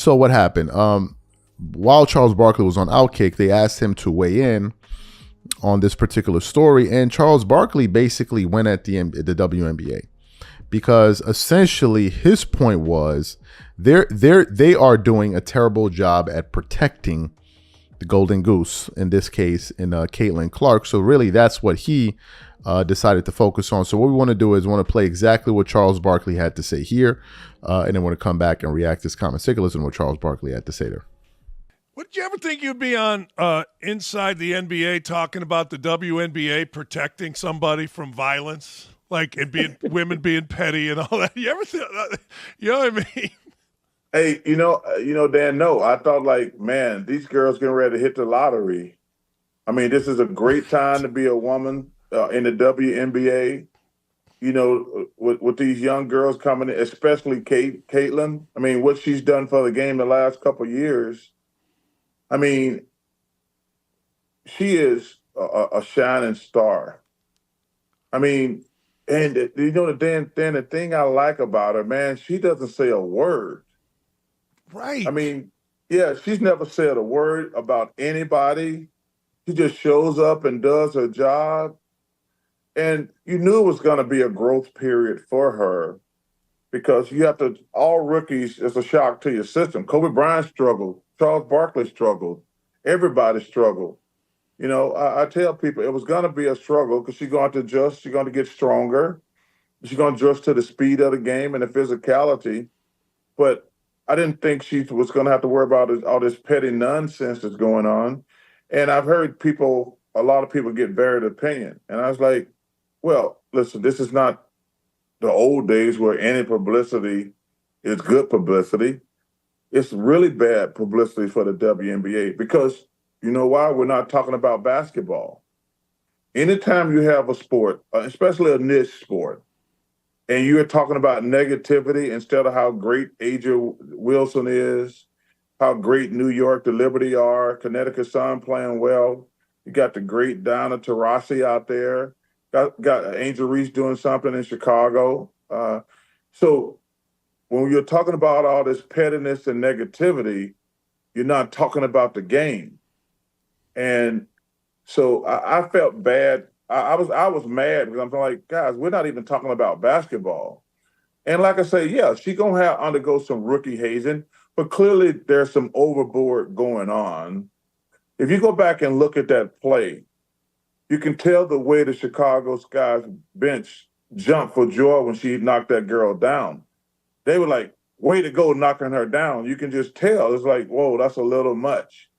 So what happened? While Charles Barkley was on Outkick, they asked him to weigh in on this particular story, and Charles Barkley basically went at the WNBA, because essentially his point was they are doing a terrible job at protecting the golden goose, in this case in Caitlin Clark. So really that's what he decided to focus on. So what we want to do is want to play exactly what Charles Barkley had to say here, and then want to come back and react to his comments. Take a listen to what Charles Barkley had to say there. Would you ever think you'd be on Inside the NBA talking about the WNBA protecting somebody from violence, like and being women being petty and all that? You ever think, you know what I mean? Hey, Dan, no, I thought like, man, these girls getting ready to hit the lottery. I mean, this is a great time to be a woman in the WNBA. You know, with these young girls coming in, especially Caitlin. I mean, what she's done for the game the last couple of years. I mean, she is a shining star. I mean, and the thing I like about her, man, she doesn't say a word. Right. I mean, yeah, she's never said a word about anybody. She just shows up and does her job. And you knew it was going to be a growth period for her, because you have to, all rookies, it's a shock to your system. Kobe Bryant struggled. Charles Barkley struggled. Everybody struggled. You know, I tell people it was going to be a struggle, because she's going to adjust. She's going to get stronger. She's going to adjust to the speed of the game and the physicality. But I didn't think she was going to have to worry about all this petty nonsense that's going on. And I've heard a lot of people get varied opinion. And I was like, well, listen, this is not the old days where any publicity is good publicity. It's really bad publicity for the WNBA, because you know why? We're not talking about basketball. Anytime you have a sport, especially a niche sport, and you're talking about negativity instead of how great Aja Wilson is, how great New York, the Liberty are, Connecticut Sun playing well. You got the great Diana Taurasi out there. Got Angel Reese doing something in Chicago. So when you're talking about all this pettiness and negativity, you're not talking about the game. And so I felt bad. I was mad, because I'm like, guys, we're not even talking about basketball. And like I say, yeah, she's going to undergo some rookie hazing, but clearly there's some overboard going on. If you go back and look at that play, you can tell the way the Chicago Sky's bench jumped for joy when she knocked that girl down. They were like, way to go knocking her down. You can just tell. It's like, whoa, that's a little much.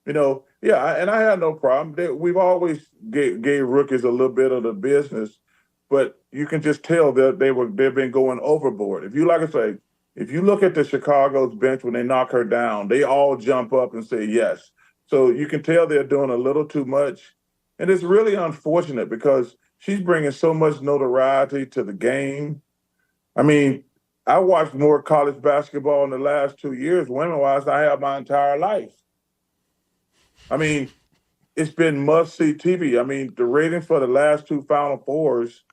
You know, yeah, and I had no problem. We've always gave rookies a little bit of the business, but you can just tell that they've been going overboard. If you, like I say, if you look at the Chicago's bench when they knock her down, they all jump up and say yes. So you can tell they're doing a little too much. And it's really unfortunate, because she's bringing so much notoriety to the game. I mean, I watched more college basketball in the last 2 years, women-wise, than I have my entire life. I mean, it's been must-see TV. I mean, the rating for the last two Final Fours,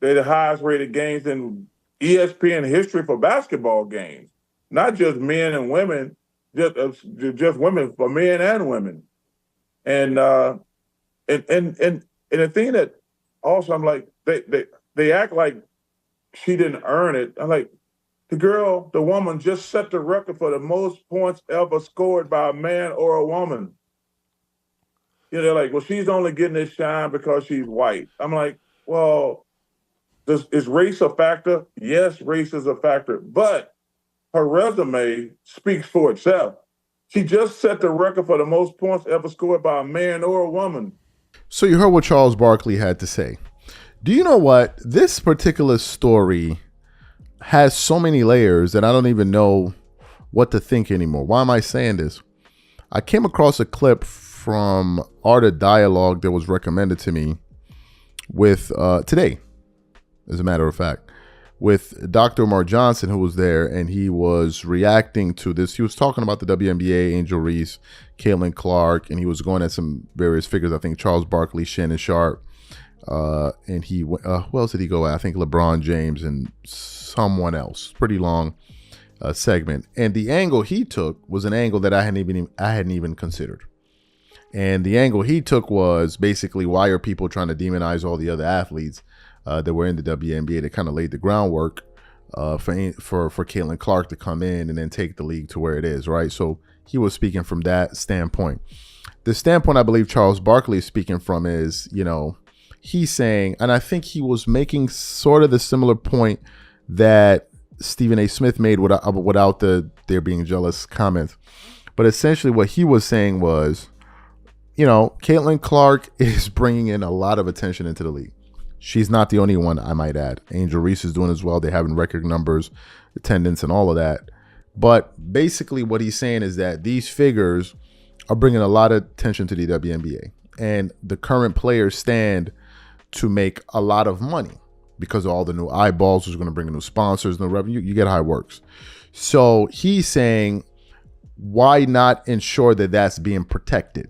they're the highest-rated games in ESPN history for basketball games. Not just men and women, just women, for men and women. And the thing that also, I'm like, they act like she didn't earn it. I'm like, the woman just set the record for the most points ever scored by a man or a woman. You know, they're like, well, she's only getting this shine because she's white. I'm like, well, is race a factor? Yes, race is a factor, but her resume speaks for itself. She just set the record for the most points ever scored by a man or a woman. So you heard what Charles Barkley had to say. Do you know what? This particular story has so many layers that I don't even know what to think anymore. Why am I saying this? I came across a clip from Art of Dialogue that was recommended to me with today, as a matter of fact, with Dr. Mark Johnson, who was there, and he was reacting to this. He was talking about the WNBA, Angel Reese, Caitlin Clark, and he was going at some various figures. I think Charles Barkley, Shannon Sharp, and who else did he go at? I think LeBron James and someone else. Pretty long segment, and the angle he took was an angle that I hadn't even considered. And the angle he took was basically, why are people trying to demonize all the other athletes that were in the WNBA that kind of laid the groundwork for Caitlin Clark to come in and then take the league to where it is, right? So he was speaking from that standpoint. The standpoint I believe Charles Barkley is speaking from is, he's saying, and I think he was making sort of the similar point that Stephen A. Smith made without there being jealous comments. But essentially what he was saying was, Caitlin Clark is bringing in a lot of attention into the league. She's not the only one, I might add. Angel Reese is doing as well. They're having record numbers, attendance, and all of that. But basically what he's saying is that these figures are bringing a lot of attention to the WNBA. And the current players stand to make a lot of money because of all the new eyeballs, who's going to bring in new sponsors, no revenue. You get how it works. So he's saying, why not ensure that that's being protected?